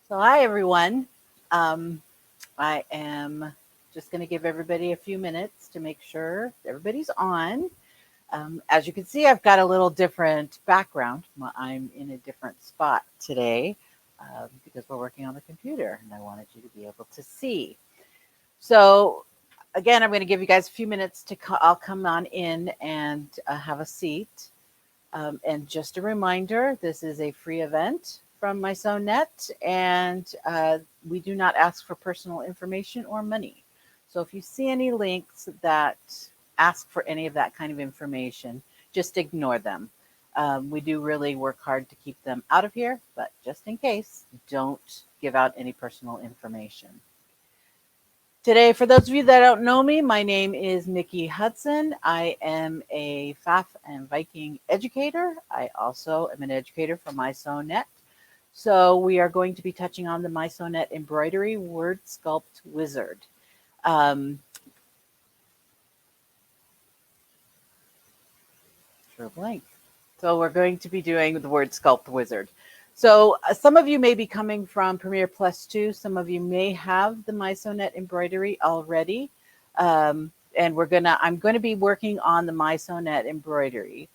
So hi everyone. I am just going to give everybody a few minutes to make sure everybody's on. As you can see, I've got a little different background. I'm in a different spot today because we're working on the computer and I wanted you to be able to see. So again, I'm going to give you guys a few minutes to I'll come on in and have a seat. And just a reminder, this is a free event from mySewnet, and we do not ask for personal information or money. So if you see any links that ask for any of that kind of information, just ignore them. We do really work hard to keep them out of here, but just in case, don't give out any personal information. Today, for those of you that don't know me, my name is Mickey Hudson. I am a FAF and Viking educator. I also am an educator for mySewnet. So we are going to be touching on the mySewnet Embroidery Word Sculpt Wizard. Blank. So we're going to be doing the Word Sculpt Wizard. So some of you may be coming from Premiere Plus 2. Some of you may have the mySewnet embroidery already. And I'm going to be working on the mySewnet embroidery.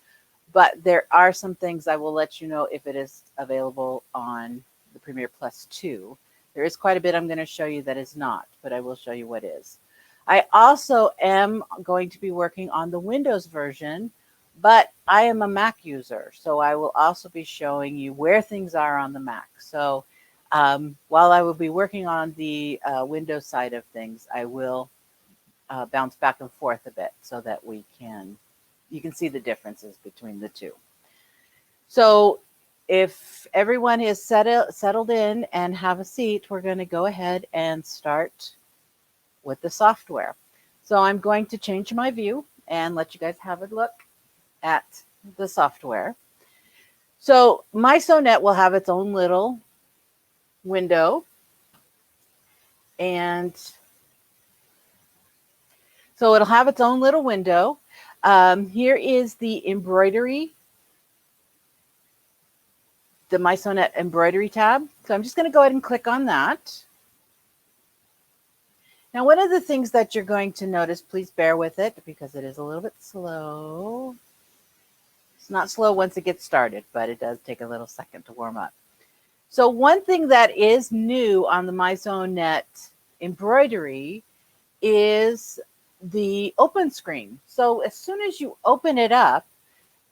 But there are some things I will let you know if it is available on the Premiere Plus 2. There is quite a bit I'm going to show you that is not, but I will show you what is. I also am going to be working on the Windows version, but I am a Mac user, so I will also be showing you where things are on the Mac. So while I will be working on the Windows side of things, I will bounce back and forth a bit so that you can see the differences between the two. So if everyone is settled in and have a seat, we're going to go ahead and start with the software. So I'm going to change my view and let you guys have a look at the software. So mySewnet will have its own little window. And so it'll have its own little window. Here is the embroidery, the mySewnet embroidery tab. So I'm just going to go ahead and click on that. Now, one of the things that you're going to notice, please bear with it because it is a little bit slow. It's not slow once it gets started, but it does take a little second to warm up. So one thing that is new on the mySewnet embroidery is the open screen. So as soon as you open it up,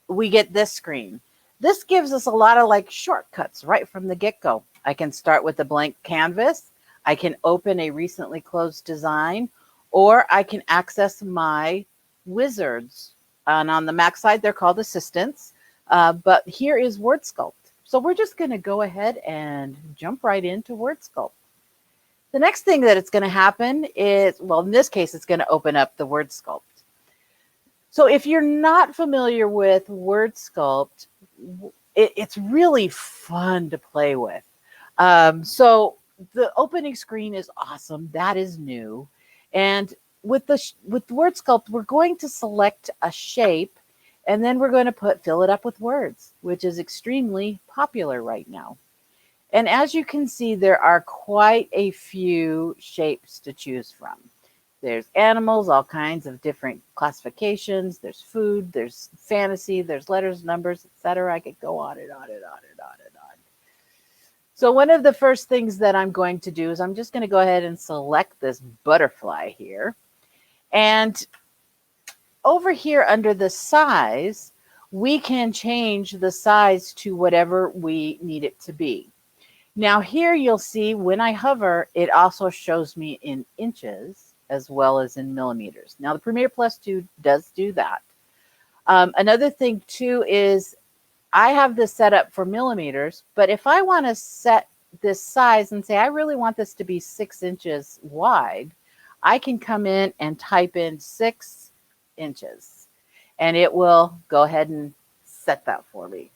we get this screen. This gives us a lot of shortcuts right from the get-go. I can start with a blank canvas. I can open a recently closed design, or I can access my wizards. And on the Mac side, they're called assistants. But here is Word Sculpt. So we're just going to go ahead and jump right into Word Sculpt. The next thing that it's going to happen is, well, in this case, it's going to open up the Word Sculpt. So if you're not familiar with Word Sculpt, it's really fun to play with. So the opening screen is awesome. That is new. And with Word Sculpt, we're going to select a shape, and then we're going to fill it up with words, which is extremely popular right now. And as you can see, there are quite a few shapes to choose from. There's animals, all kinds of different classifications. There's food, there's fantasy, there's letters, numbers, etc. I could go on and on and on and on and on. So one of the first things that I'm going to do is I'm just going to go ahead and select this butterfly here. And over here under the size, we can change the size to whatever we need it to be. Now here you'll see when I hover, it also shows me in inches as well as in millimeters. Now the Premiere Plus 2 does do that. Another thing too is I have this set up for millimeters, but if I want to set this size and say I really want this to be 6 inches wide, I can come in and type in 6 inches and it will go ahead and set that for me.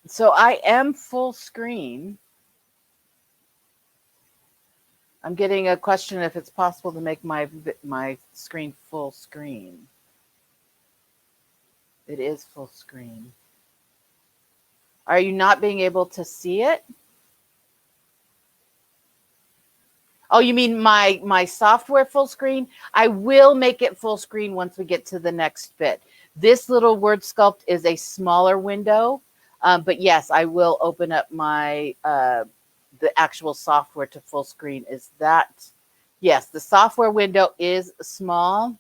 So I am full screen. I'm getting a question if it's possible to make my screen full screen. It is full screen. Are you not being able to see it? Oh, you mean my software full screen? I will make it full screen once we get to the next bit. This little Word Sculpt is a smaller window, but yes, I will open up my the actual software to full screen. Is that, yes, the software window is small.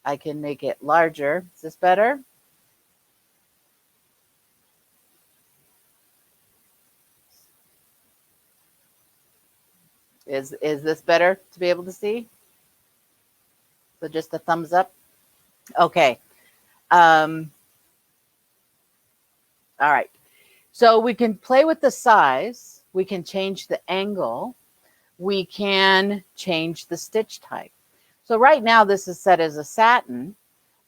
I can make it larger. Is this better? Is this better to be able to see? So just a thumbs up. Okay. All right. So we can play with the size. We can change the angle. We can change the stitch type. So right now this is set as a satin,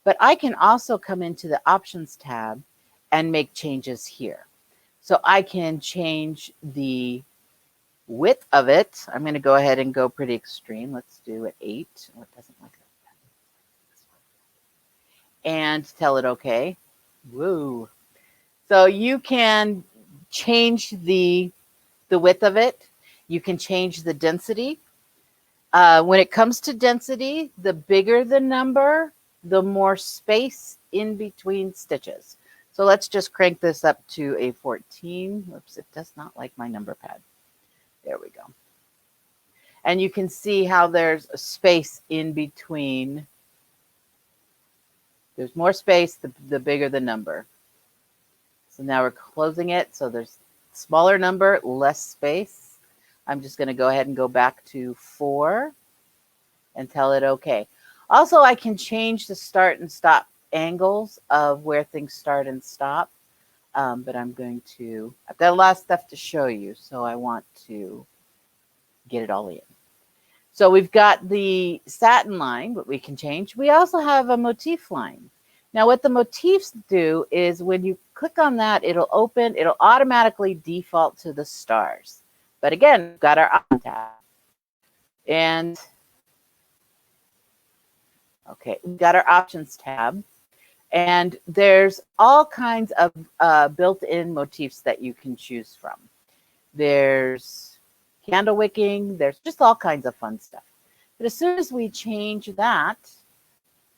but I can also come into the options tab and make changes here. So I can change the width of it. I'm going to go ahead and go pretty extreme. Let's do it 8. Oh, it doesn't like that. And tell it okay. Woo. So you can change the width of it. You can change the density. When it comes to density, the bigger the number, the more space in between stitches. So let's just crank this up to a 14. Oops, it does not like my number pad. There we go. And you can see how there's a space in between. There's more space, the bigger the number. So now we're closing it. So there's smaller number, less space. I'm just going to go ahead and go back to 4 and tell it okay. Also, I can change the start and stop angles of where things start and stop. But I've got a lot of stuff to show you, so I want to get it all in. So we've got the satin line, but we can change. We also have a motif line. Now what the motifs do is when you click on that, it'll automatically default to the stars. But again, we've got our option tab. And okay, we've got our options tab. And there's all kinds of built-in motifs that you can choose from. There's candle wicking, there's just all kinds of fun stuff. But as soon as we change that,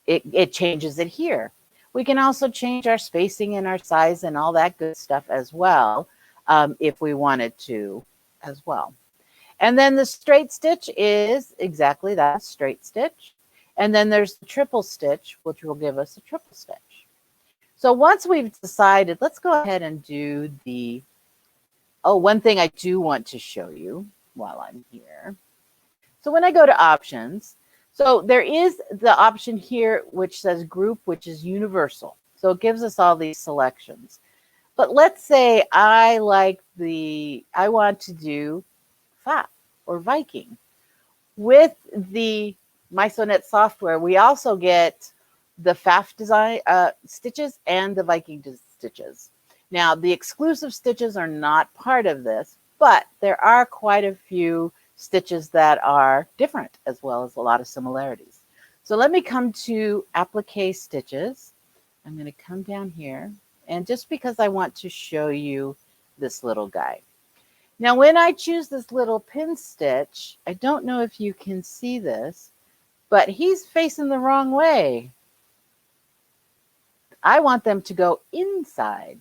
it changes it here. We can also change our spacing and our size and all that good stuff as well, if we wanted to as well. And then the straight stitch is exactly that, straight stitch. And then there's the triple stitch, which will give us a triple stitch. So once we've decided, let's go ahead and do the, one thing I do want to show you while I'm here. So when I go to options, so there is the option here which says group, which is universal. So it gives us all these selections. But let's say I want to do FAP or Viking. With the mySewnet software, we also get the FAF design stitches and the Viking stitches. Now, the exclusive stitches are not part of this, but there are quite a few stitches that are different, as well as a lot of similarities. So let me come to Applique Stitches. I'm going to come down here, and just because I want to show you this little guy. Now, when I choose this little pin stitch, I don't know if you can see this, but he's facing the wrong way. I want them to go inside.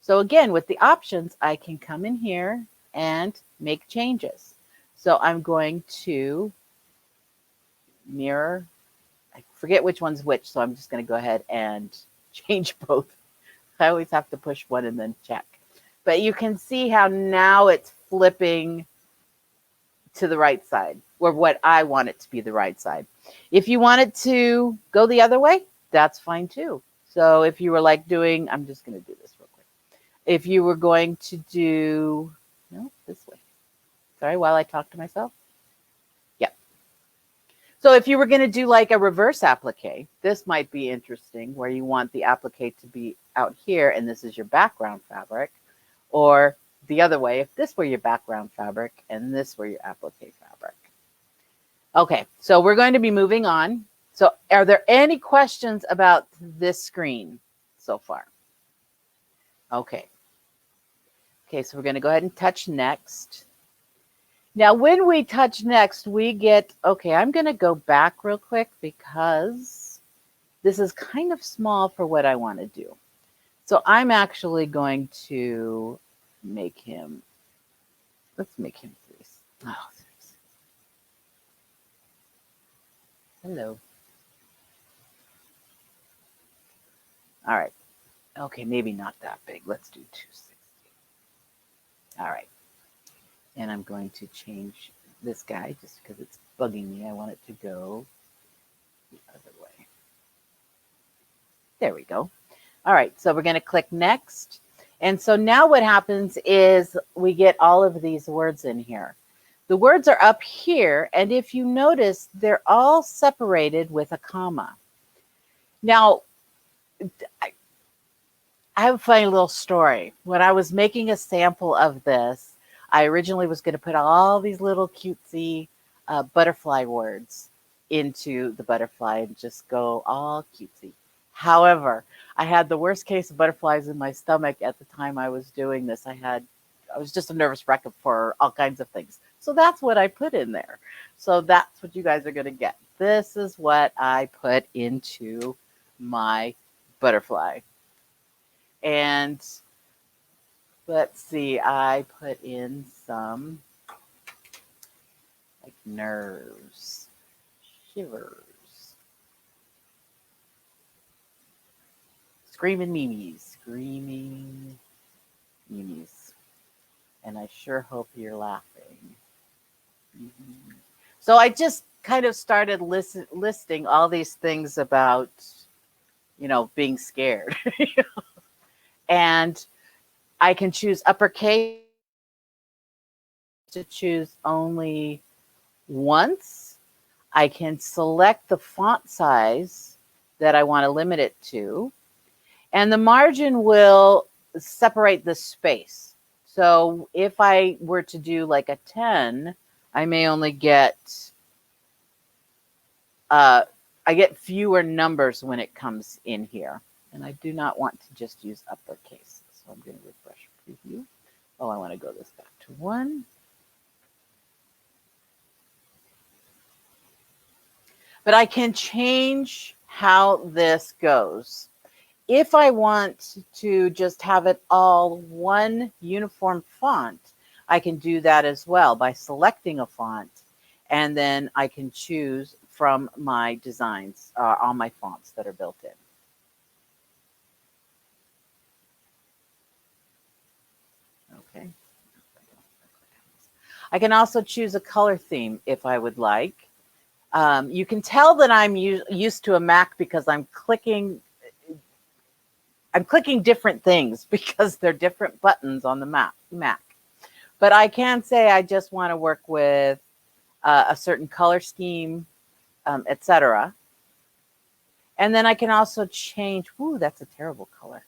So again, with the options, I can come in here and make changes. So I'm going to mirror. I forget which one's which, so I'm just going to go ahead and change both. I always have to push one and then check. But you can see how now it's flipping to the right side, or what I want it to be the right side. If you want it to go the other way, that's fine too. So if you were like doing, I'm just going to do this real quick. If you were going to do, no, this way. Sorry, while I talk to myself. Yep. So if you were going to do like a reverse applique, this might be interesting, where you want the applique to be out here and this is your background fabric, or the other way, if this were your background fabric and this were your applique fabric. Okay, so we're going to be moving on. So are there any questions about this screen so far. Okay. Okay, so we're going to go ahead and touch next. Now, when we touch next, we get, okay, I'm going to go back real quick because this is kind of small for what I want to do. So I'm actually going to make him, let's make him 3. Oh, 3. Hello. All right. Okay, maybe not that big. Let's do 260. All right. And I'm going to change this guy just because it's bugging me. I want it to go the other way. There we go. All right, so we're going to click next. And so now what happens is we get all of these words in here. The words are up here, and if you notice, they're all separated with a comma. Now, I have a funny little story. When I was making a sample of this, I originally was going to put all these little cutesy butterfly words into the butterfly and just go all cutesy. However, I had the worst case of butterflies in my stomach at the time I was doing this. I was just a nervous wreck for all kinds of things. So that's what I put in there. So that's what you guys are going to get. This is what I put into my butterfly. And let's see, I put in some like nerves, shivers, screaming memes. And I sure hope you're laughing. Mm-hmm. So I just kind of started listing all these things about, you know, being scared. And I can choose uppercase to choose only once. I can select the font size that I want to limit it to. And the margin will separate the space. So if I were to do like a 10, I may only get, I get fewer numbers when it comes in here. And I do not want to just use uppercase. So I'm going to refresh preview. Oh, I want to go this back to 1. But I can change how this goes. If I want to just have it all one uniform font, I can do that as well by selecting a font, and then I can choose from my designs, all my fonts that are built in. Okay. I can also choose a color theme if I would like. You can tell that I'm used to a Mac because I'm clicking different things because they're different buttons on the Mac. But I can say I just want to work with a certain color scheme, etc. And then I can also change. Ooh, that's a terrible color.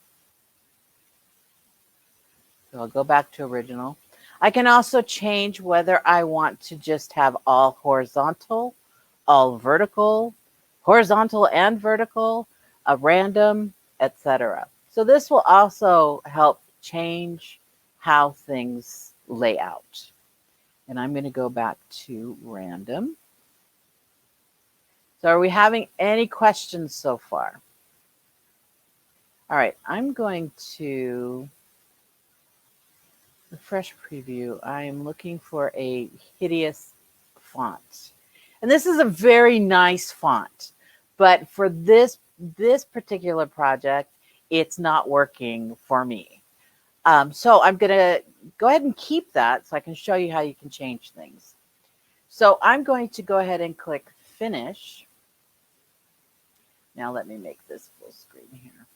So I'll go back to original. I can also change whether I want to just have all horizontal, all vertical, horizontal and vertical, a random, etc. So this will also help change how things lay out. And I'm going to go back to random. So are we having any questions so far? All right, I'm going to refresh preview. I am looking for a hideous font. And this is a very nice font, but for this particular project, it's not working for me. So I'm going to go ahead and keep that so I can show you how you can change things. So I'm going to go ahead and click Finish. Now let me make this full screen here.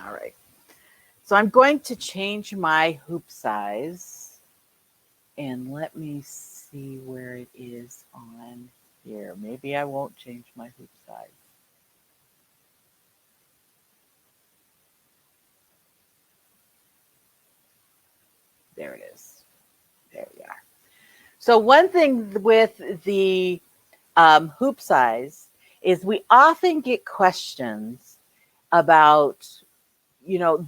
All right. So I'm going to change my hoop size. And let me see where it is on here. Maybe I won't change my hoop size. There it is. There we are. So one thing with the hoop size is we often get questions about, you know,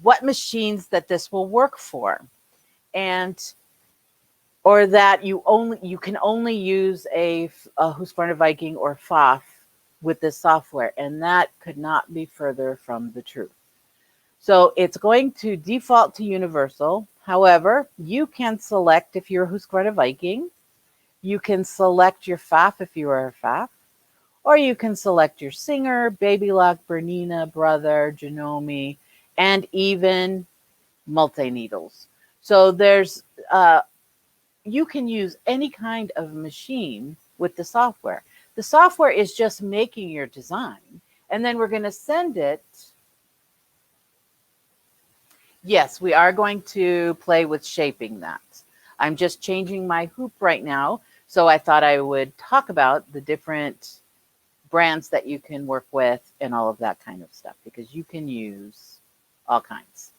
what machines that this will work for, and or that you can only use a Husqvarna Viking or Pfaff with this software, and that could not be further from the truth. So it's going to default to universal. However, you can select if you're a Husqvarna Viking, you can select your Pfaff if you are a Pfaff, or you can select your Singer, Babylock, Bernina, Brother, Janome, and even multi-needles. So there's you can use any kind of machine with the software. The software is just making your design, and then we're going to send it. Yes, we are going to play with shaping that. I'm just changing my hoop right now, so I thought I would talk about the different brands that you can work with and all of that kind of stuff, because you can use all kinds.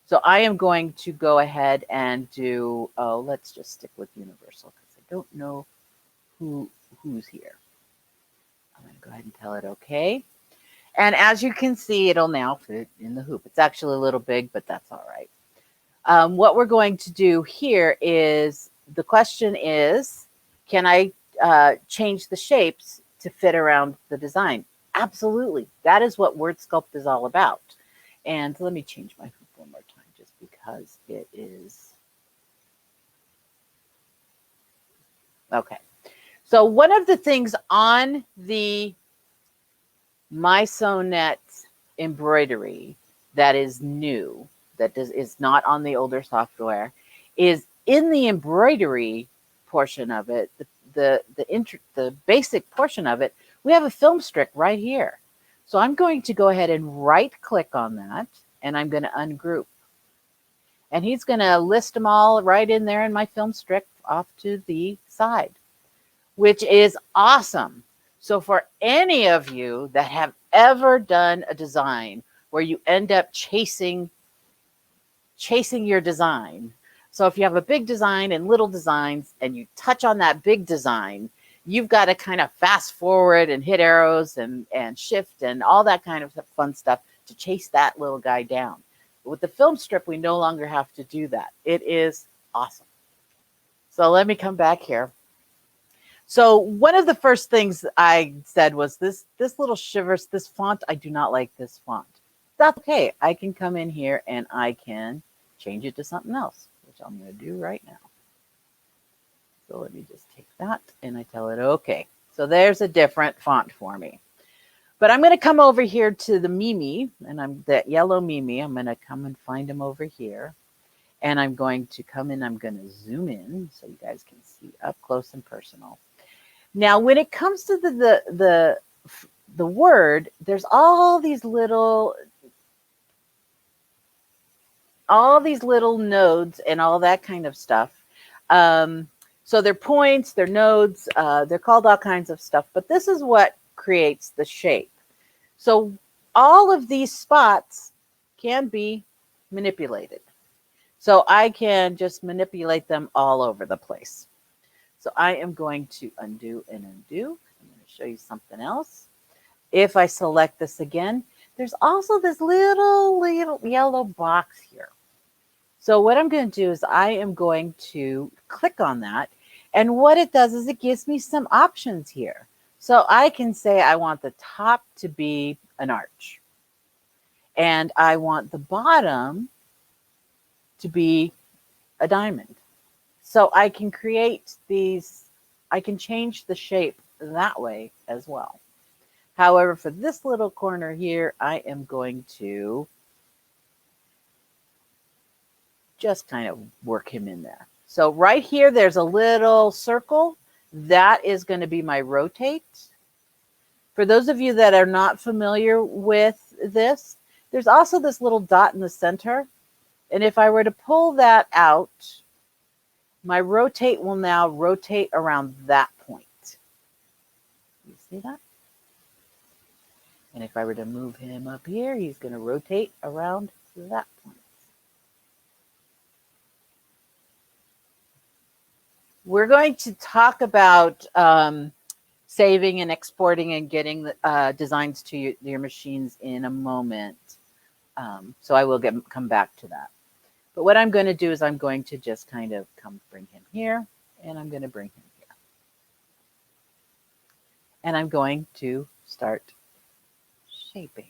So I am going to go ahead and do, let's just stick with universal because I don't know who's here. I'm going to go ahead and tell it okay. And as you can see, it'll now fit in the hoop. It's actually a little big, but that's all right. What we're going to do here is, the question is, can I change the shapes to fit around the design? Absolutely. That is what Word Sculpt is all about. And let me change my hoop one more time just because it is. Okay. So one of the things on the mySewnet embroidery that is new, that is not on the older software, is in the embroidery portion of it, the basic portion of it, we have a film strip right here. So I'm going to go ahead and right click on that, and I'm going to ungroup. And he's going to list them all right in there in my film strip off to the side, which is awesome. So for any of you that have ever done a design where you end up chasing your design. So if you have a big design and little designs and you touch on that big design, you've got to kind of fast forward and hit arrows and shift and all that kind of fun stuff to chase that little guy down. But with the film strip, we no longer have to do that. It is awesome. So let me come back here. So one of the first things I said was this little shivers, this font, I do not like this font. That's okay. I can come in here and I can change it to something else, which I'm going to do right now. So let me just take that and I tell it okay. So there's a different font for me. But I'm going to come over here to the Mimi, and I'm that yellow Mimi. I'm going to come and find him over here. And I'm going to come in, I'm going to zoom in so you guys can see up close and personal. Now, when it comes to the word, there's all these little nodes and all that kind of stuff. So they're points, they're nodes, they're called all kinds of stuff, but this is what creates the shape. So all of these spots can be manipulated. So I can just manipulate them all over the place. So I am going to undo and undo. I'm going to show you something else. If I select this again, there's also this little yellow box here. So what I'm going to do is I am going to click on that. And what it does is it gives me some options here. So I can say I want the top to be an arch. And I want the bottom to be a diamond. So I can create these, I can change the shape that way as well. However, for this little corner here, I am going to just kind of work him in there. So right here, there's a little circle. That is going to be my rotate. For those of you that are not familiar with this, there's also this little dot in the center. And if I were to pull that out, my rotate will now rotate around that point. You see that? And if I were to move him up here, he's going to rotate around that point. We're going to talk about saving and exporting and getting the designs to your machines in a moment. So I will come back to that. But what I'm going to do is I'm going to just kind of bring him here, and I'm going to bring him here. And I'm going to start shaping.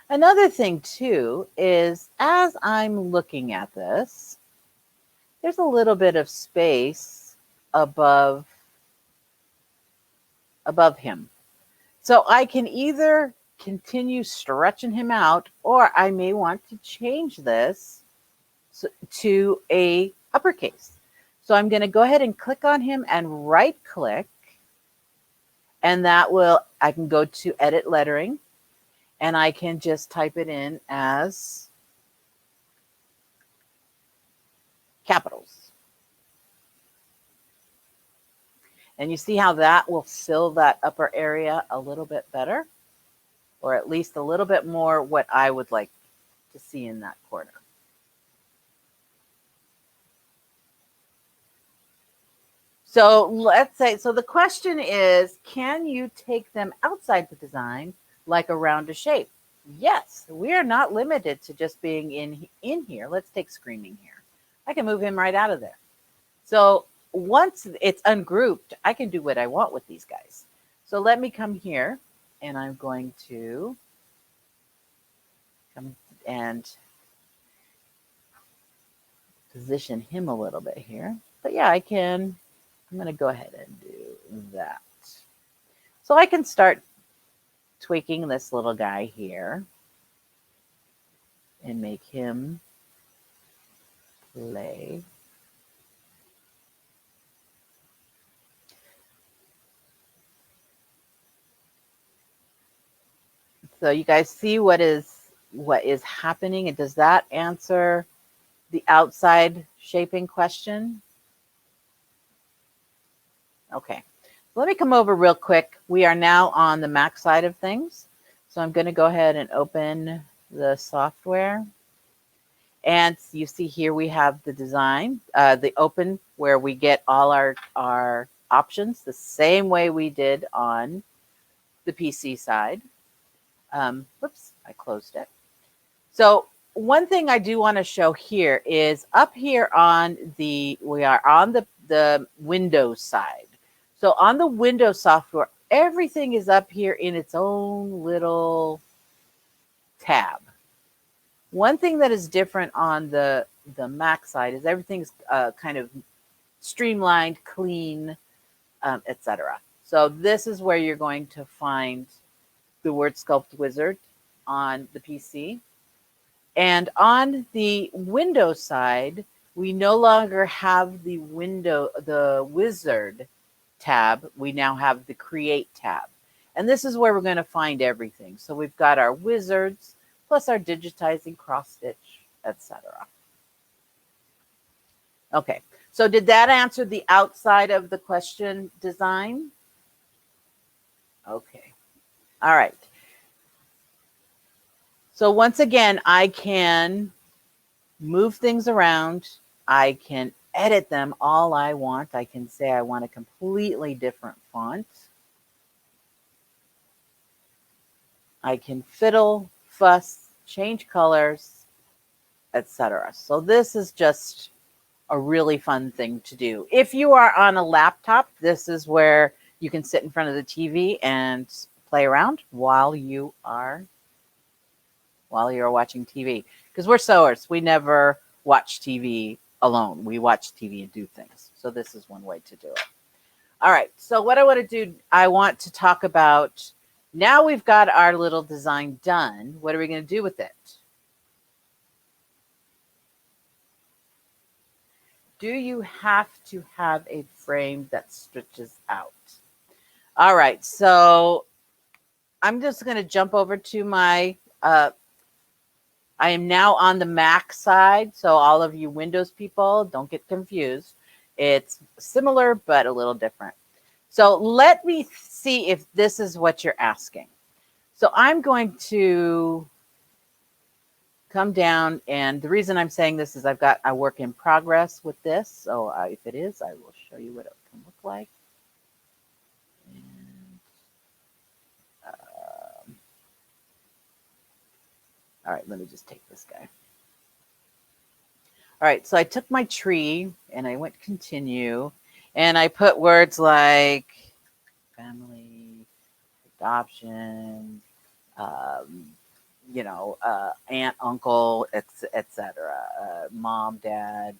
Another thing too is as I'm looking at this, there's a little bit of space above him. So I can either continue stretching him out, or I may want to change this to a uppercase. So I'm going to go ahead and click on him and right click, and I can go to edit lettering, and I can just type it in as capitals. And you see how that will fill that upper area a little bit better, or at least a little bit more what I would like to see in that corner. So let's say, so the question is, can you take them outside the design like around a shape? Yes, we are not limited to just being in here. Let's take screaming here. I can move him right out of there. So once it's ungrouped, I can do what I want with these guys. So let me come here, and I'm going to come and position him a little bit here. But yeah, I'm going to go ahead and do that. So I can start tweaking this little guy here and make him play. So you guys see what is happening, and does that answer the outside shaping question? Okay, so let me come over real quick. We are now on the Mac side of things. So I'm going to go ahead and open the software. And you see here we have the design, the open, where we get all our options the same way we did on the PC side. Whoops, I closed it. So one thing I do want to show here is up here we are on the Windows side. So on the Windows software, everything is up here in its own little tab. One thing that is different on the Mac side is everything's kind of streamlined, clean, etc. So this is where you're going to find the Word Sculpt Wizard on the PC. And on the Windows side, we no longer have the Wizard tab. We now have the Create tab. And this is where we're going to find everything. So we've got our wizards, plus our digitizing, cross stitch, etc. Okay, so did that answer the outside of the question design? Okay, all right. So once again, I can move things around. I can edit them all I want. I can say I want a completely different font. I can fiddle, fuss, change colors, etc. So this is just a really fun thing to do. If you are on a laptop, this is where you can sit in front of the TV and play around while you are watching TV. Because we're sewers, we never watch TV alone. We watch TV and do things. So this is one way to do it. All right, so what I want to do, I want to talk about, now we've got our little design done. What are we going to do with it? Do you have to have a frame that stretches out? All right, so I'm just going to jump over to my, I am now on the Mac side. So all of you Windows people, don't get confused. It's similar, but a little different. So let me see if this is what you're asking. So I'm going to come down, and the reason I'm saying this is I've got a work in progress with this. So if it is, I will show you what it can look like. All right, let me just take this guy. All right, so I took my tree and I went continue, and I put words like family, adoption, aunt, uncle, etc., mom, dad,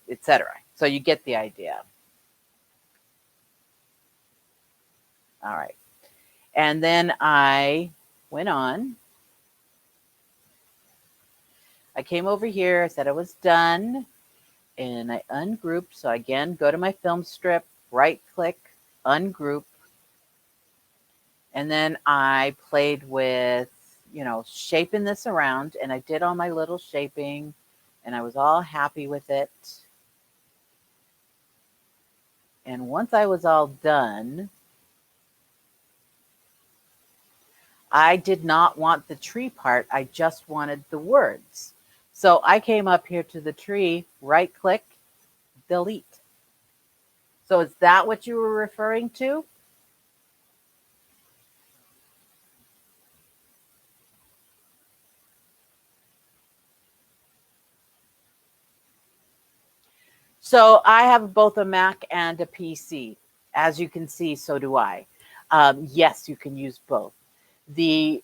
etc. So you get the idea. All right. And then I went on. I came over here. I said I was done. And I ungrouped. So again, go to my film strip, right click, ungroup. And then I played with, shaping this around. And I did all my little shaping. And I was all happy with it. And once I was all done, I did not want the tree part. I just wanted the words. So I came up here to the tree, right click, delete. So is that what you were referring to? So I have both a Mac and a PC. As you can see, so do I. Yes, you can use both. The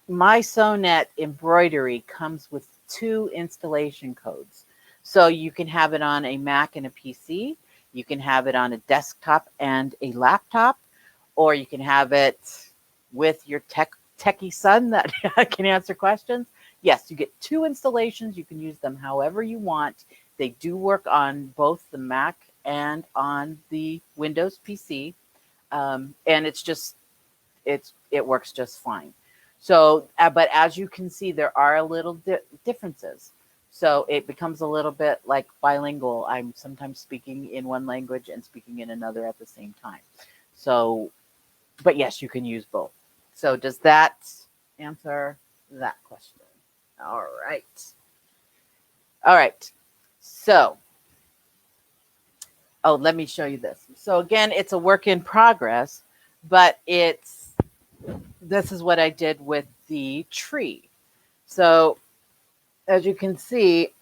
mySewnet embroidery comes with 2 installation codes. So you can have it on a Mac and a PC. You can have it on a desktop and a laptop, or you can have it with your techie son that can answer questions. Yes, you get 2 installations. You can use them however you want. They do work on both the Mac and on the Windows PC, and it works just fine. So, but as you can see, there are little differences. So it becomes a little bit like bilingual. I'm sometimes speaking in one language and speaking in another at the same time. So, but yes, you can use both. So does that answer that question? All right. All right. So, let me show you this. So again, it's a work in progress, but this is what I did with the tree. So as you can see,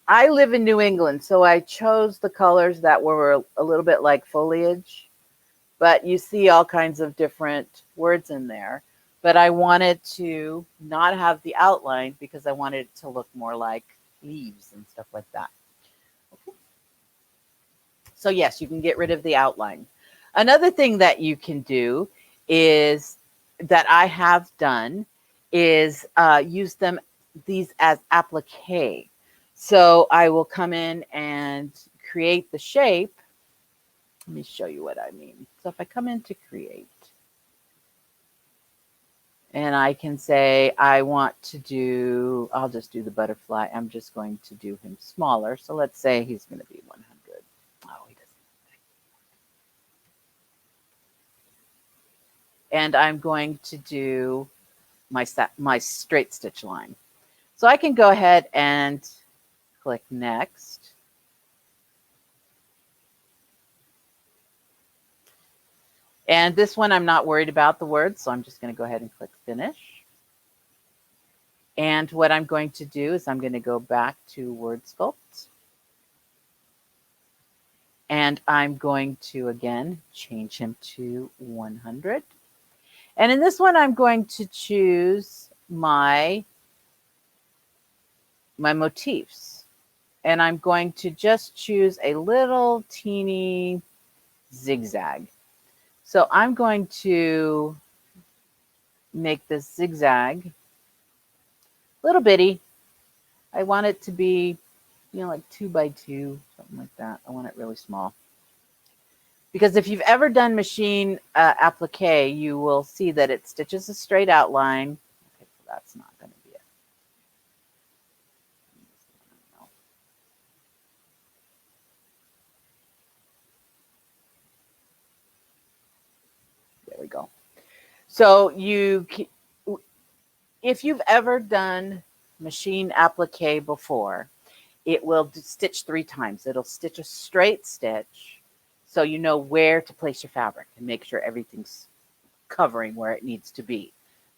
I live in New England, so I chose the colors that were a little bit like foliage, but you see all kinds of different words in there. But I wanted to not have the outline because I wanted it to look more like leaves and stuff like that. Okay. So yes, you can get rid of the outline. Another thing that you can do is that I have done is use these as applique. So I will come in and create the shape. Let me show you what I mean. So if I come in to create, and I can say I want to do, I'll just do the butterfly. I'm just going to do him smaller. So let's say he's going to be 100. Oh, he doesn't. And I'm going to do my straight stitch line. So I can go ahead and click next. And this one, I'm not worried about the words, so I'm just going to go ahead and click finish. And what I'm going to do is I'm going to go back to Word Sculpt. And I'm going to, again, change him to 100. And in this one, I'm going to choose my motifs. And I'm going to just choose a little teeny zigzag. So I'm going to make this zigzag a little bitty. I want it to be, like 2 by 2, something like that. I want it really small. Because if you've ever done machine applique, you will see that it stitches a straight outline. Okay, so that's not going to be it. There we go. So if you've ever done machine applique before, it will stitch 3 times. It'll stitch a straight stitch so you know where to place your fabric and make sure everything's covering where it needs to be.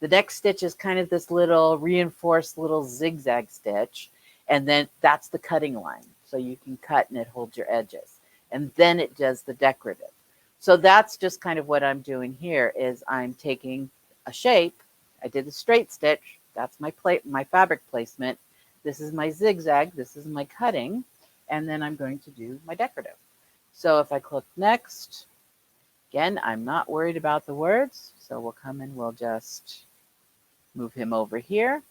The next stitch is kind of this little reinforced little zigzag stitch. And then that's the cutting line. So you can cut and it holds your edges. And then it does the decorative. So that's just kind of what I'm doing here is I'm taking a shape. I did the straight stitch. That's my fabric placement. This is my zigzag. This is my cutting. And then I'm going to do my decorative. So if I click next, again, I'm not worried about the words. So we'll come and we'll just move him over here.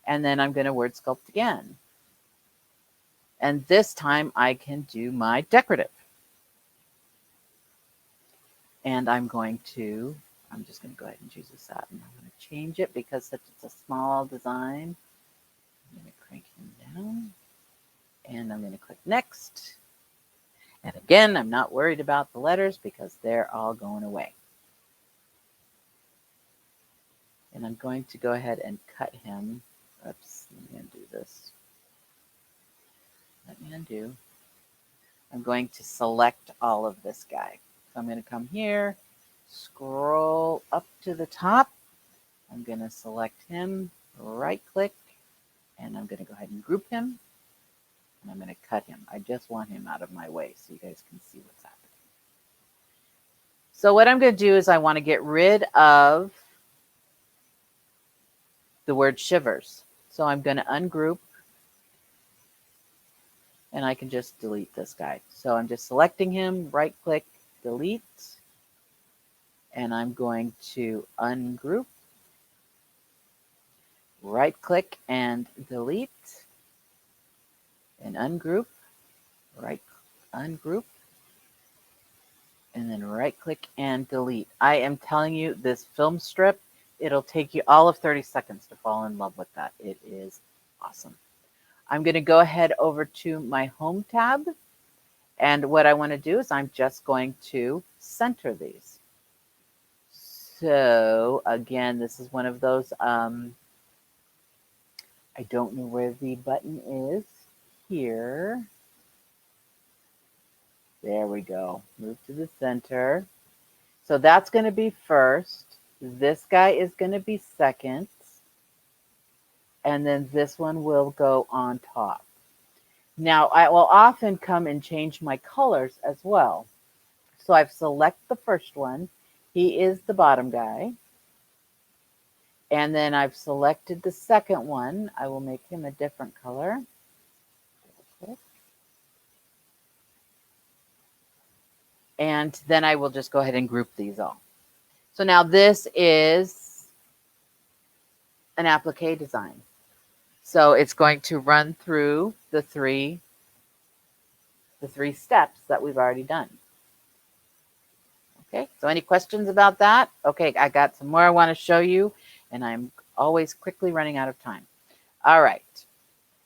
And then I'm going to word sculpt again. And this time I can do my decorative. And I'm just going to go ahead and choose a satin. I'm going to change it because it's a small design. I'm going to crank him down. And I'm going to click next. And again, I'm not worried about the letters because they're all going away. And I'm going to go ahead and cut him. Oops, let me undo this. Let me undo. I'm going to select all of this guy. So I'm going to come here, scroll up to the top. I'm going to select him, right click, and I'm going to go ahead and group him. And I'm going to cut him. I just want him out of my way so you guys can see what's happening. So what I'm going to do is I want to get rid of the word shivers. So I'm going to ungroup. And I can just delete this guy. So I'm just selecting him, right click, delete. And I'm going to ungroup, right click and delete. And ungroup, ungroup. And then right click and delete. I am telling you, this film strip, it'll take you all of 30 seconds to fall in love with that. It is awesome. I'm going to go ahead over to my home tab. And what I want to do is I'm just going to center these. So again, this is one of those, I don't know where the button is here. There we go. Move to the center. So that's going to be first. This guy is going to be second. And then this one will go on top. Now, I will often come and change my colors as well. So I've selected the first one. He is the bottom guy. And then I've selected the second one. I will make him a different color. And then I will just go ahead and group these all. So now this is an applique design. So it's going to run through the three steps that we've already done. Okay, so any questions about that? Okay, I got some more I want to show you, and I'm always quickly running out of time. All right,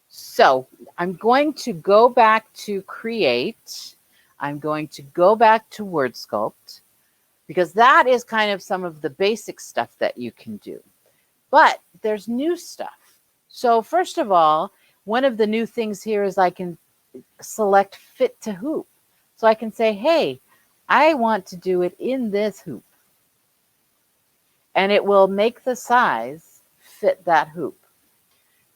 so I'm going to go back to Create. I'm going to go back to Word Sculpt, because that is kind of some of the basic stuff that you can do. But there's new stuff. So first of all, one of the new things here is I can select Fit to Hoop. So I can say, hey, I want to do it in this hoop. And it will make the size fit that hoop.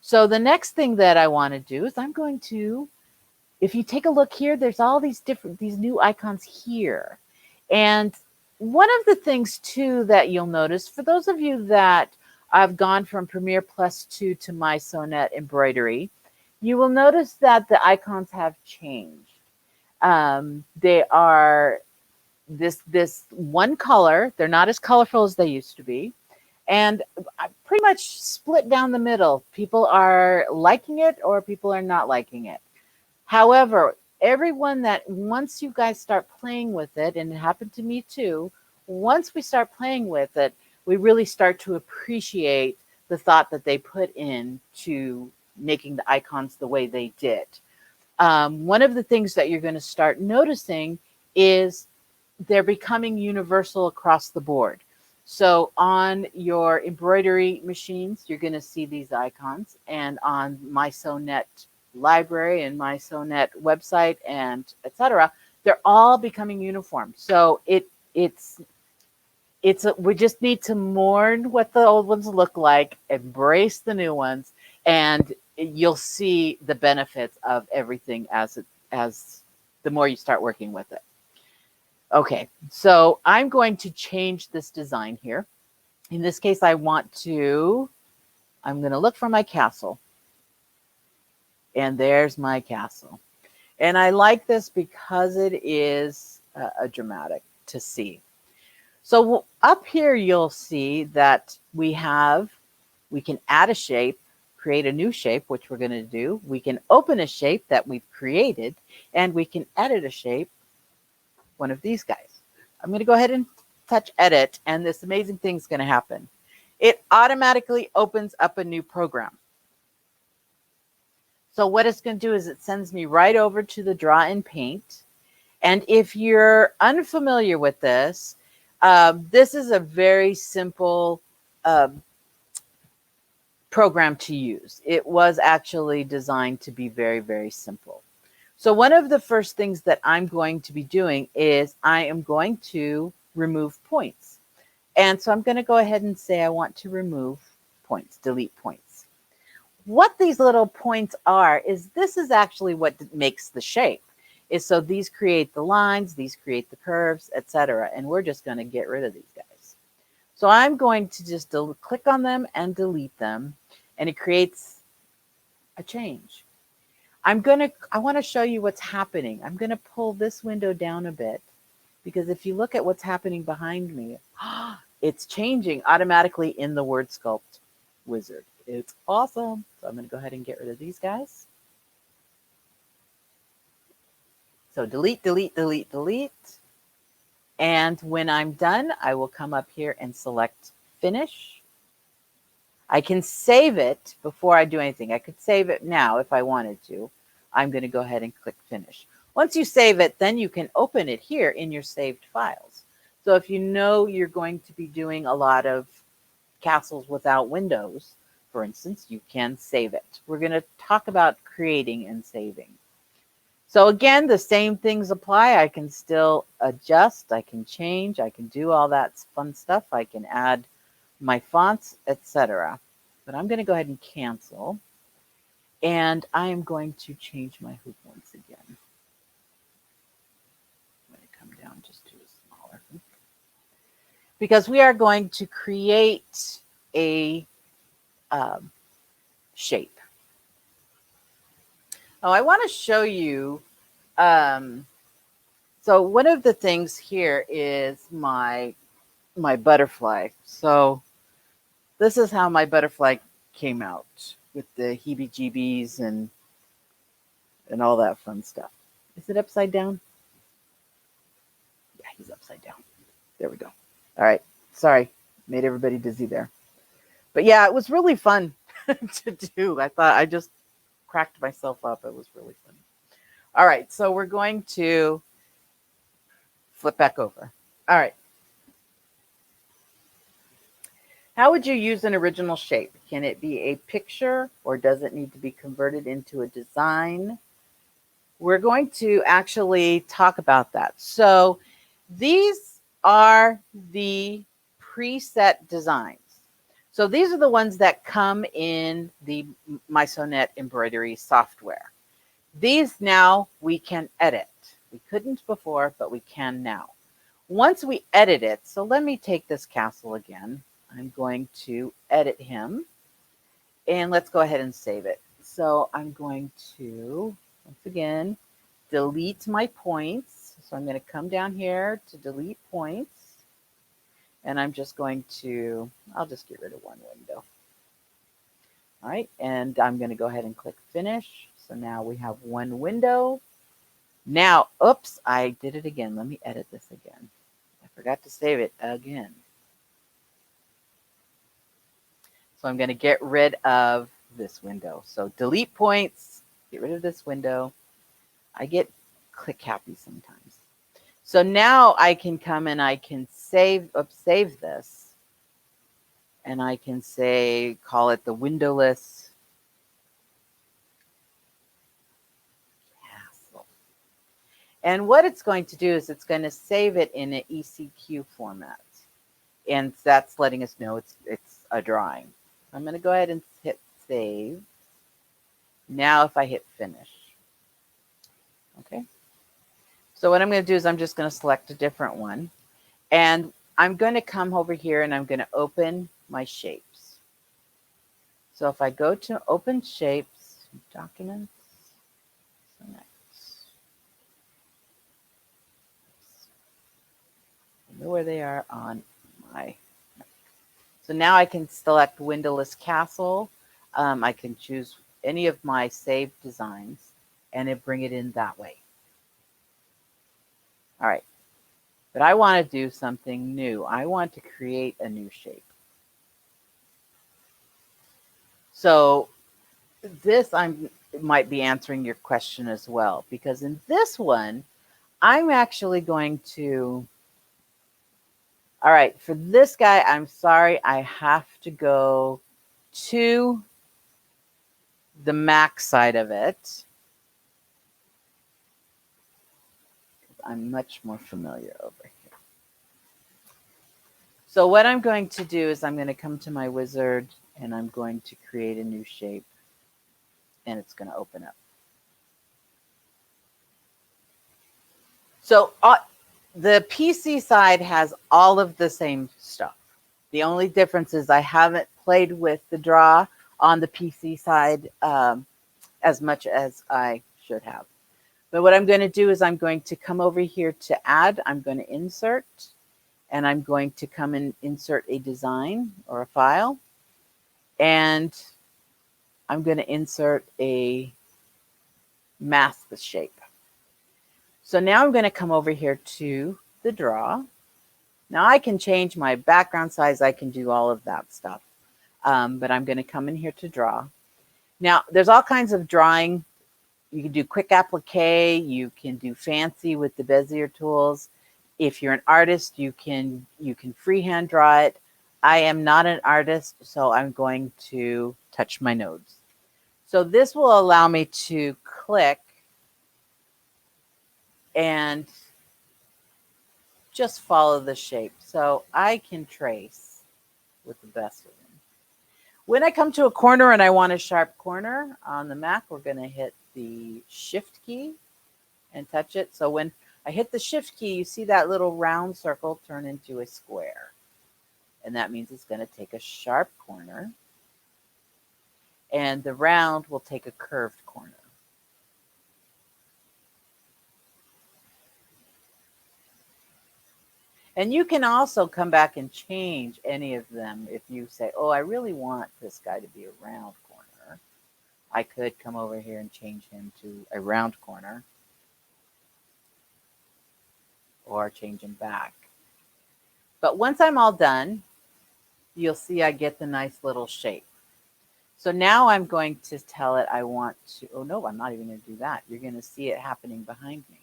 So the next thing that I want to do is I'm going to, if you take a look here, there's all these new icons here. And one of the things too that you'll notice, for those of you that I've gone from Premiere Plus 2 to mySewnet Embroidery, you will notice that the icons have changed. They are this one color. They're not as colorful as they used to be. And pretty much split down the middle. People are liking it or people are not liking it. However, everyone that once you guys start playing with it, and it happened to me too, once we start playing with it, we really start to appreciate the thought that they put into making the icons the way they did. One of the things that you're going to start noticing is they're becoming universal across the board. So on your embroidery machines, you're going to see these icons, and on mySewnet library and mySewnet website and etc., they're all becoming uniform. So it's we just need to mourn what the old ones look like, embrace the new ones, and you'll see the benefits of everything as the more you start working with it. Okay, so I'm going to change this design here. In this case, I'm going to look for my castle. And there's my castle. And I like this because it is a dramatic to see. So up here, you'll see that we can add a shape, create a new shape, which we're going to do. We can open a shape that we've created, and we can edit a shape, one of these guys. I'm going to go ahead and touch edit, and this amazing thing's going to happen. It automatically opens up a new program. So what it's going to do is it sends me right over to the Draw and Paint. And if you're unfamiliar with this, this is a very simple program to use. It was actually designed to be very, very simple. So one of the first things that I'm going to be doing is I am going to remove points. And so I'm going to go ahead and say I want to remove points, delete points. What these little points are is this is actually what makes the shape. So these create the lines, these create the curves, etc. And we're just going to get rid of these guys. So I'm going to just click on them and delete them, and it creates a change. I want to show you what's happening. I'm going to pull this window down a bit, because if you look at what's happening behind me, it's changing automatically in the Word Sculpt Wizard. It's awesome. So I'm going to go ahead and get rid of these guys. So delete, delete, delete, delete. And when I'm done, I will come up here and select Finish. I can save it before I do anything. I could save it now if I wanted to. I'm going to go ahead and click Finish. Once you save it, then you can open it here in your saved files. So if you know you're going to be doing a lot of castles without windows, for instance, you can save it. We're going to talk about creating and saving. So again, the same things apply. I can still adjust, I can change, I can do all that fun stuff. I can add my fonts, etc. But I'm going to go ahead and cancel. And I am going to change my hoop once again. I'm going to come down just to a smaller hoop, because we are going to create a shape. Oh, I want to show you. So one of the things here is my butterfly. So this is how my butterfly came out, with the heebie-jeebies and all that fun stuff. Is it upside down? Yeah, he's upside down. There we go. All right. Sorry, made everybody dizzy there. But yeah, it was really fun to do. I thought I just cracked myself up. It was really fun. All right, so we're going to flip back over. All right. How would you use an original shape? Can it be a picture, or does it need to be converted into a design? We're going to actually talk about that. So these are the preset designs. So these are the ones that come in the mySewnet embroidery software. These now we can edit. We couldn't before, but we can now. Once we edit it, so let me take this castle again. I'm going to edit him, and let's go ahead and save it. So I'm going to, once again, delete my points. So I'm going to come down here to delete points, and I'm just going to, I'll just get rid of one window. All right, and I'm going to go ahead and click Finish. So now we have one window. Now, oops, I did it again. Let me edit this again. I forgot to save it again. So I'm going to get rid of this window. So delete points, get rid of this window. I get click happy sometimes. So now I can come and I can save this. And I can say, call it the windowless castle. And what it's going to do is it's going to save it in an ECQ format. and that's letting us know it's a drawing. I'm going to go ahead and hit save. Now if I hit finish, okay. So what I'm going to do is I'm just going to select a different one, and I'm going to come over here and I'm going to open my shapes. So if I go to open shapes, documents, select. I know where they are on my. So now I can select windowless castle. I can choose any of my saved designs and it bring it in that way. All right, but I want to do something new. I want to create a new shape. So this might be answering your question as well, because in this one, I'm actually going to, all right, for this guy, I'm sorry, I have to go to the Mac side of it. I'm much more familiar over here. So what I'm going to do is I'm going to come to my wizard and I'm going to create a new shape, and it's going to open up. So the PC side has all of the same stuff. The only difference is I haven't played with the draw on the PC side as much as I should have. But what I'm going to do is I'm going to come over here to add. I'm going to insert, and I'm going to come and insert a design or a file. And I'm going to insert a mask shape. So now I'm going to come over here to the draw. Now I can change my background size. I can do all of that stuff. But I'm going to come in here to draw. Now there's all kinds of drawing. You can do quick applique. You can do fancy with the Bezier tools. If you're an artist, you can freehand draw it. I am not an artist, so I'm going to touch my nodes. So this will allow me to click and just follow the shape. So I can trace with the best of them. When I come to a corner and I want a sharp corner on the Mac, we're going to hit the Shift key and touch it. So when I hit the Shift key, you see that little round circle turn into a square. And that means it's going to take a sharp corner. And the round will take a curved corner. And you can also come back and change any of them. If you say, oh, I really want this guy to be a round corner, I could come over here and change him to a round corner, or change him back. But once I'm all done, you'll see I get the nice little shape. So now I'm going to tell it I want to, oh no, I'm not even going to do that. You're going to see it happening behind me.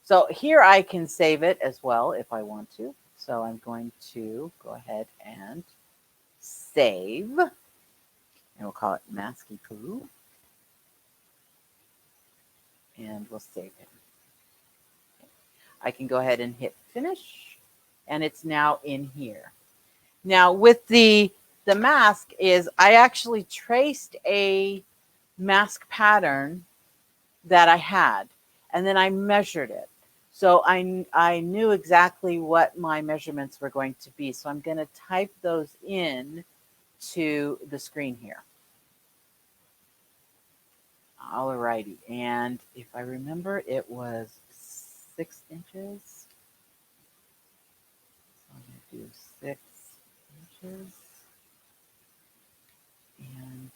So here I can save it as well if I want to. So I'm going to go ahead and save, and we'll call it Masky Poo. And we'll save it. I can go ahead and hit finish, and it's now in here. Now with the mask is I actually traced a mask pattern that I had, and then I measured it. So I knew exactly what my measurements were going to be. So I'm going to type those in to the screen here. Alrighty, and if I remember, it was 6 inches. So I'm going to do 6 inches. And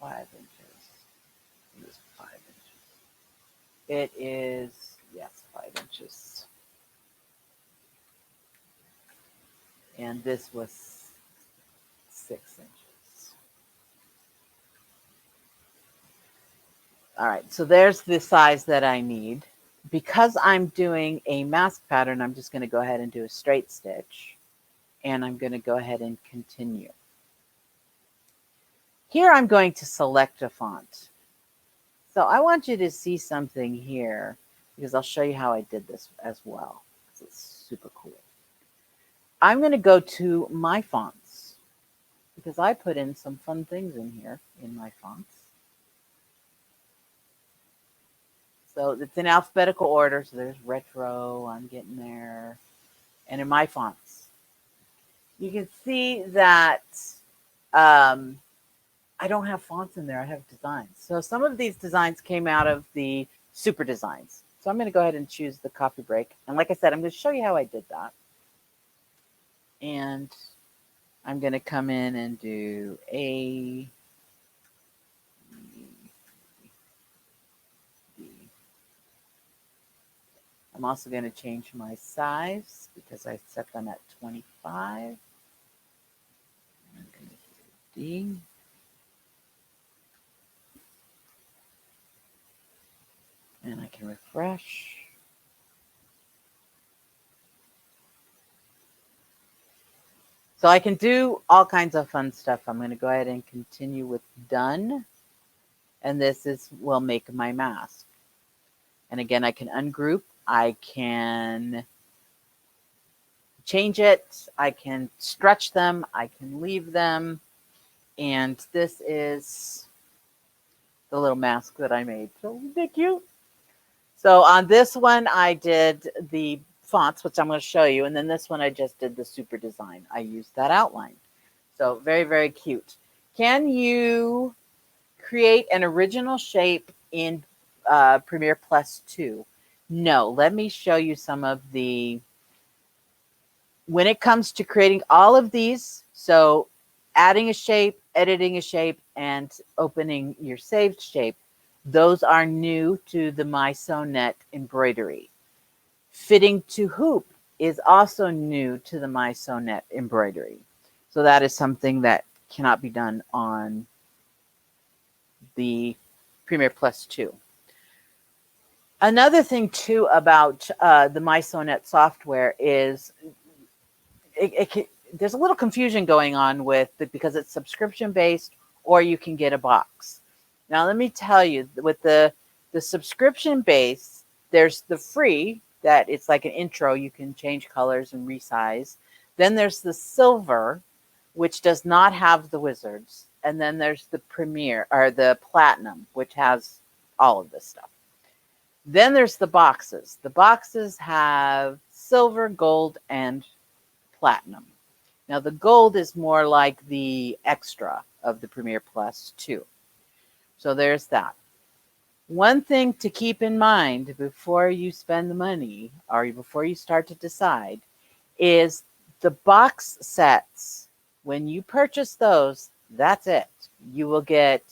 5 inches. It was 5 inches. It is, yes, 5 inches. And this was 6 inches. All right, so there's the size that I need. Because I'm doing a mask pattern, I'm just going to go ahead and do a straight stitch. And I'm going to go ahead and continue. Here I'm going to select a font. So I want you to see something here because I'll show you how I did this as well. It's super cool. I'm going to go to my fonts because I put in some fun things in here in my fonts. So it's in alphabetical order. So there's retro, I'm getting there. And in my fonts, you can see that I don't have fonts in there. I have designs. So some of these designs came out of the super designs. So I'm going to go ahead and choose the copy break. And like I said, I'm going to show you how I did that. And I'm going to come in and do A, B. I'm also going to change my size because I set them at 25. I'm going to do D. And I can refresh. So I can do all kinds of fun stuff. I'm going to go ahead and continue with done. And this will make my mask. And again, I can ungroup. I can change it. I can stretch them. I can leave them. And this is the little mask that I made. So isn't that cute? So on this one, I did the fonts, which I'm going to show you. And then this one, I just did the super design. I used that outline. So very, very cute. Can you create an original shape in Premiere Plus 2? No. Let me show you some of the, when it comes to creating all of these, so adding a shape, editing a shape, and opening your saved shape, those are new to the mySewnet embroidery. Fitting to hoop is also new to the mySewnet embroidery. So that is something that cannot be done on the Premiere Plus 2. Another thing too about the mySewnet software is there's a little confusion going on with it because it's subscription based, or you can get a box. Now let me tell you, with the subscription base, there's the free that it's like an intro, you can change colors and resize. Then there's the silver, which does not have the wizards. And then there's the premier or the platinum, which has all of this stuff. Then there's the boxes. The boxes have silver, gold, and platinum. Now the gold is more like the extra of the Premiere Plus 2. So there's that. One thing to keep in mind before you spend the money or before you start to decide is the box sets. When you purchase those, that's it. You will get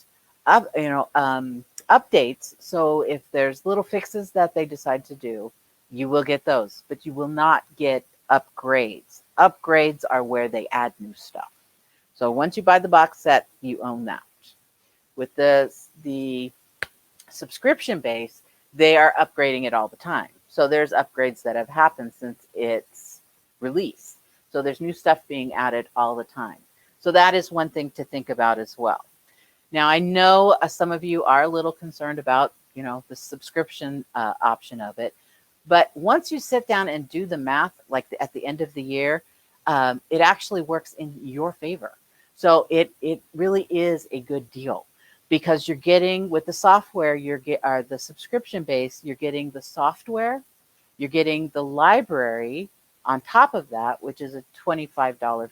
updates. So if there's little fixes that they decide to do, you will get those, but you will not get upgrades. Upgrades are where they add new stuff. So once you buy the box set, you own that. With the subscription base, they are upgrading it all the time. So there's upgrades that have happened since its release. So there's new stuff being added all the time. So that is one thing to think about as well. Now, I know some of you are a little concerned about, the subscription option of it. But once you sit down and do the math, like at the end of the year, it actually works in your favor. So it really is a good deal because you're getting, with the software, the subscription base, you're getting the software, you're getting the library on top of that, which is a $25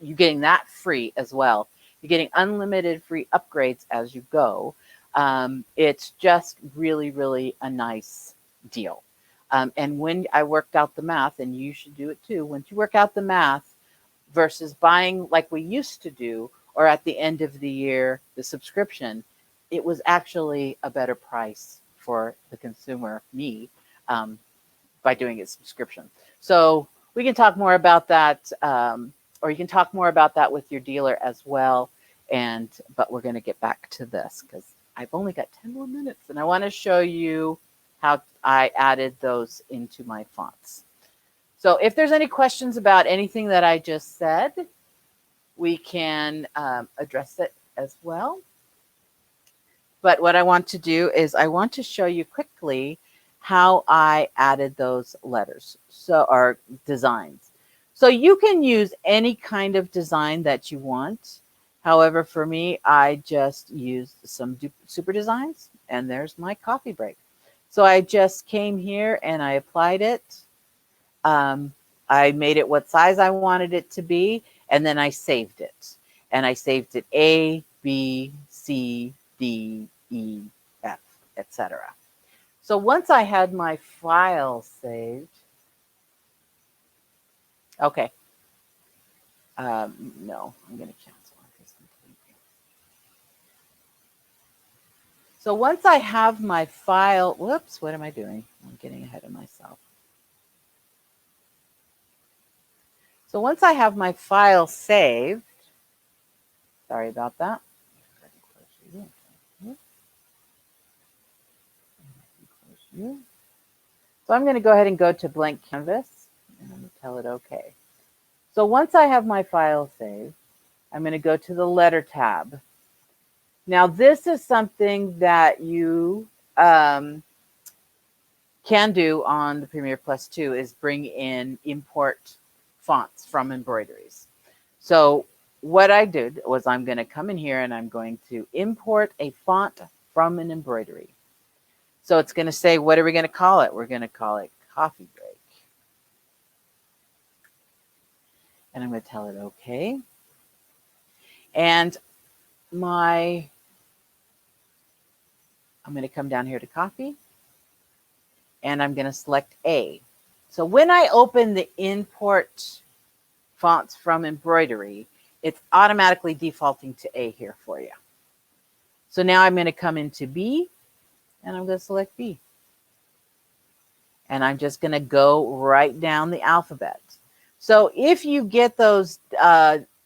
you're getting that free as well. You're getting unlimited free upgrades as you go. It's just really, really a nice deal. And when I worked out the math, and you should do it too, once you work out the math versus buying like we used to do, or at the end of the year, the subscription, it was actually a better price for the consumer, me, by doing a subscription. So we can talk more about that, or you can talk more about that with your dealer as well. But we're going to get back to this because I've only got 10 more minutes, and I want to show you how I added those into my fonts. So if there's any questions about anything that I just said, we can address it as well. But what I want to do is I want to show you quickly how I added those letters, or designs. So you can use any kind of design that you want. However, for me, I just used some super designs, and there's my coffee break. So I just came here and I applied it. I made it what size I wanted it to be, and then I saved it. And I saved it A, B, C, D, E, F, etc. So once I had my file saved, okay. No, I'm going to cancel this completely. So once I have my file, whoops, what am I doing? I'm getting ahead of myself. So once I have my file saved, sorry about that. So I'm going to go ahead and go to blank canvas, and I'm going to tell it okay. So once I have my file saved, I'm going to go to the letter tab. Now this is something that you can do on the Premiere Plus 2 is bring in import fonts from Embroideries. So what I did was I'm going to come in here and I'm going to import a font from an embroidery. So it's going to say, what are we going to call it? We're going to call it Coffee Break. And I'm going to tell it okay. And I'm going to come down here to copy. And I'm going to select A. So when I open the import fonts from embroidery, it's automatically defaulting to A here for you. So now I'm going to come into B, and I'm going to select B. And I'm just going to go right down the alphabet. So if you get those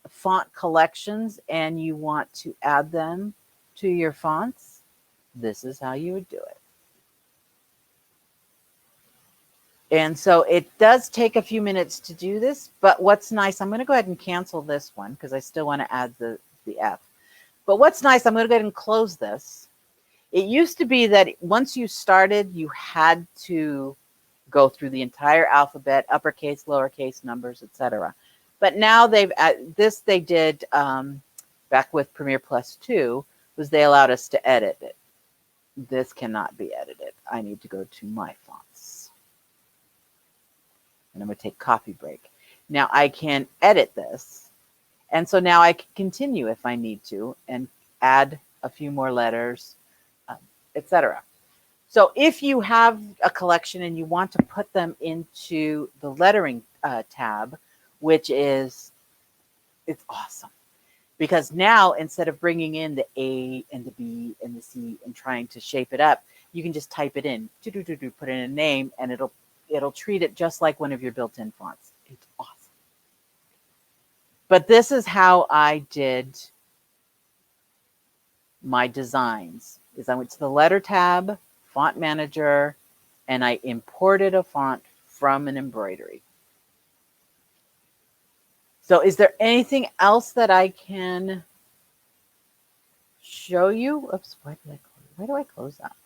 font collections and you want to add them to your fonts, this is how you would do it. And so it does take a few minutes to do this, but what's nice, I'm going to go ahead and cancel this one because I still want to add the F. But what's nice, I'm going to go ahead and close this. It used to be that once you started, you had to go through the entire alphabet, uppercase, lowercase, numbers, etc. But now they did back with Premiere Plus 2, was they allowed us to edit it. This cannot be edited. I need to go to my fonts. And I'm going to take coffee break. Now I can edit this. And so now I can continue if I need to and add a few more letters, etc. So if you have a collection and you want to put them into the lettering tab, which is, it's awesome. Because now instead of bringing in the A and the B and the C and trying to shape it up, you can just type it in, put in a name, and it'll treat it just like one of your built-in fonts. It's awesome. But this is how I did my designs. Is I went to the letter tab, font manager, and I imported a font from an embroidery. So is there anything else that I can show you? Oops, why do I close that?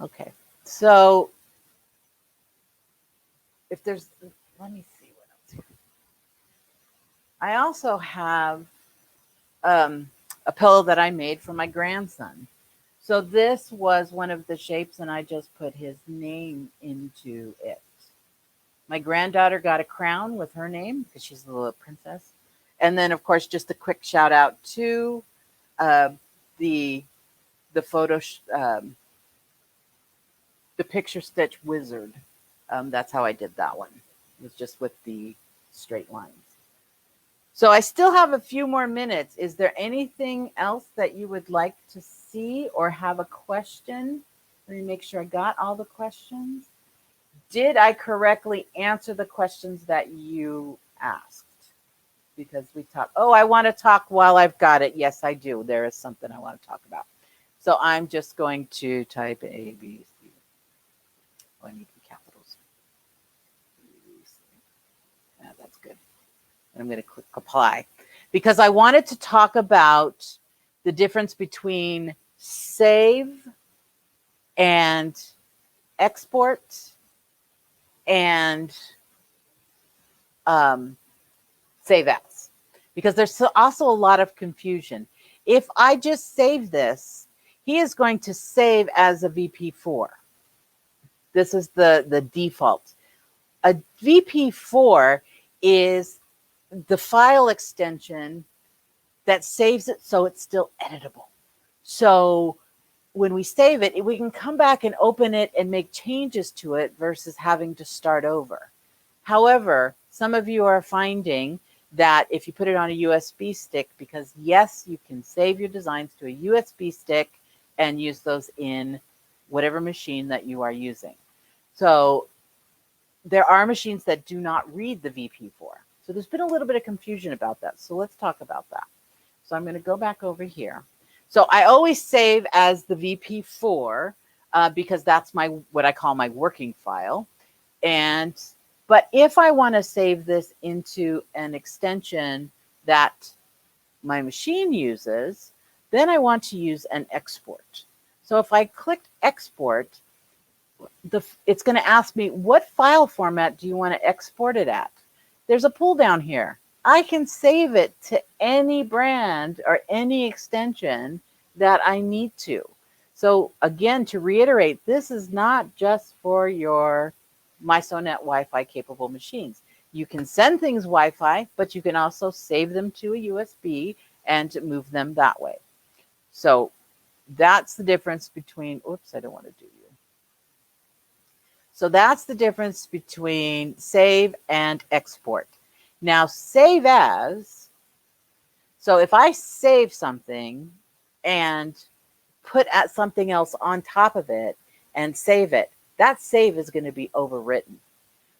Okay, so if there's, let me see what else here. I also have a pillow that I made for my grandson. So this was one of the shapes, and I just put his name into it. My granddaughter got a crown with her name because she's a little princess. And then, of course, just a quick shout out to the photo, the Picture Stitch Wizard. That's how I did that one. It was just with the straight lines. So I still have a few more minutes. Is there anything else that you would like to see or have a question? Let me make sure I got all the questions. Did I correctly answer the questions that you asked? Because we talked, oh, I want to talk while I've got it. Yes, I do. There is something I want to talk about. So I'm just going to type A, B, C. Oh, I need the capitals. Yeah, that's good. And I'm going to click apply because I wanted to talk about the difference between save and export and save as, because there's also a lot of confusion. If I just save this, he is going to save as a VP4. This is the default. A VP4 is the file extension that saves it so it's still editable. So when we save it, we can come back and open it and make changes to it versus having to start over. However, some of you are finding that if you put it on a USB stick, because yes, you can save your designs to a USB stick and use those in whatever machine that you are using. So there are machines that do not read the VP4. So there's been a little bit of confusion about that. So let's talk about that. So I'm going to go back over here. So I always save as the VP4 because that's what I call my working file. But if I want to save this into an extension that my machine uses, then I want to use an export. So if I click export, it's going to ask me, what file format do you want to export it at? There's a pull down here. I can save it to any brand or any extension that I need to. So again, to reiterate, this is not just for your mySewnet Wi-Fi capable machines. You can send things Wi-Fi, but you can also save them to a USB and move them that way. So that's the difference between, oops, I don't want to do you. So that's the difference between save and export. Now, save as, so if I save something and put something else on top of it and save it, that save is going to be overwritten.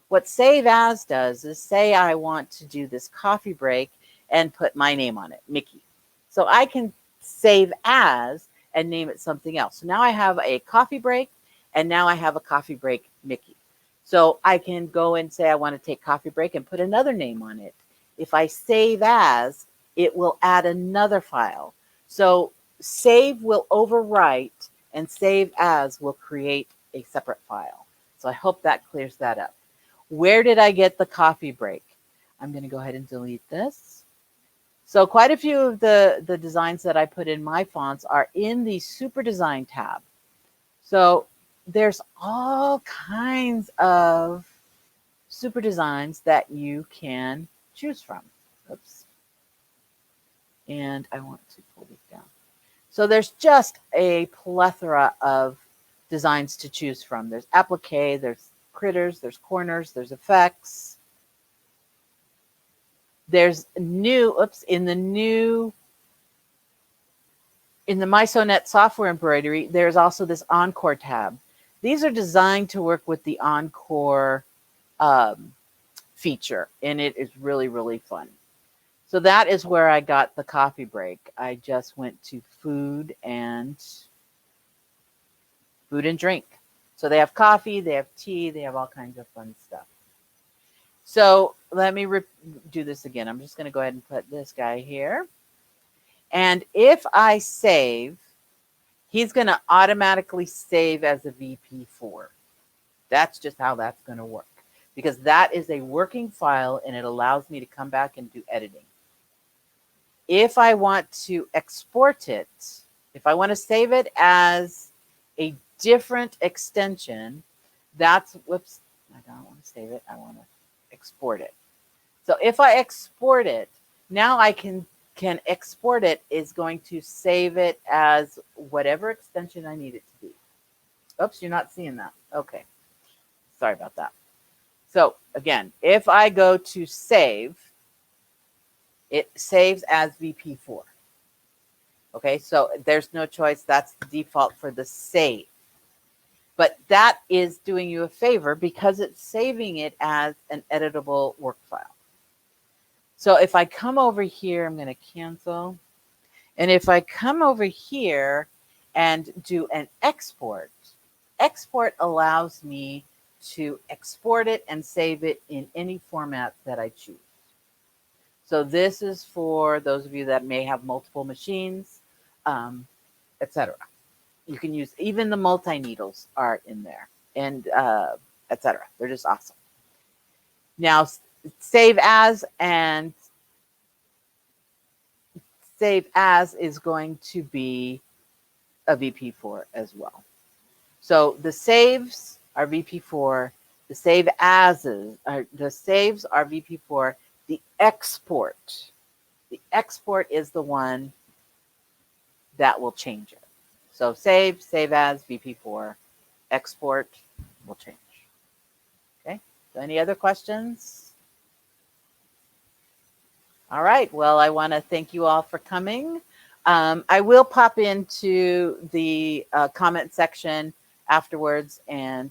What save as does is, say I want to do this coffee break and put my name on it, Mickey. So I can save as and name it something else. So now I have a coffee break, and now I have a coffee break Mickey. So I can go and say I want to take coffee break and put another name on it. If I save as, it will add another file. So save will overwrite and save as will create a separate file. So I hope that clears that up. Where did I get the coffee break? I'm going to go ahead and delete this. So quite a few of the designs that I put in my fonts are in the Super Design tab. So there's all kinds of super designs that you can choose from. Oops. And I want to pull this down. So there's just a plethora of designs to choose from. There's applique, there's critters, there's corners, there's effects. There's new, in the mySewnet software embroidery, there's also this Encore tab. These are designed to work with the Encore feature, and it is really, really fun. So that is where I got the coffee break. I just went to food and drink. So they have coffee, they have tea, they have all kinds of fun stuff. So let me do this again. I'm just going to go ahead and put this guy here. And if I save, he's going to automatically save as a VP4. That's just how that's going to work, because that is a working file and it allows me to come back and do editing. If I want to export it, if I want to save it as a different extension, that's, whoops, I don't want to save it. I want to export it. So if I export it, now I can export it is going to save it as whatever extension I need it to be. Oops, you're not seeing that. Okay. Sorry about that. So again, if I go to save, it saves as VP4. Okay, so there's no choice. That's the default for the save. But that is doing you a favor because it's saving it as an editable work file. So if I come over here, I'm going to cancel. And if I come over here and do an export, export allows me to export it and save it in any format that I choose. So this is for those of you that may have multiple machines. etc. You can use even the multi-needles are in there, and etc. They're just awesome. Now, save as is going to be a VP4 as well. So the saves are VP4, the saves are VP4. The export is the one that will change it. So save as VP4, export will change. Okay. So any other questions? All right. Well, I want to thank you all for coming. I will pop into the comment section afterwards and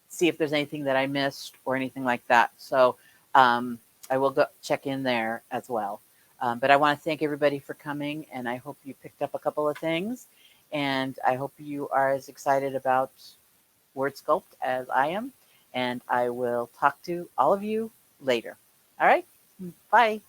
see if there's anything that I missed or anything like that. So I will go check in there as well. But I want to thank everybody for coming, and I hope you picked up a couple of things. And I hope you are as excited about Word Sculpt as I am. And I will talk to all of you later. All right. Bye.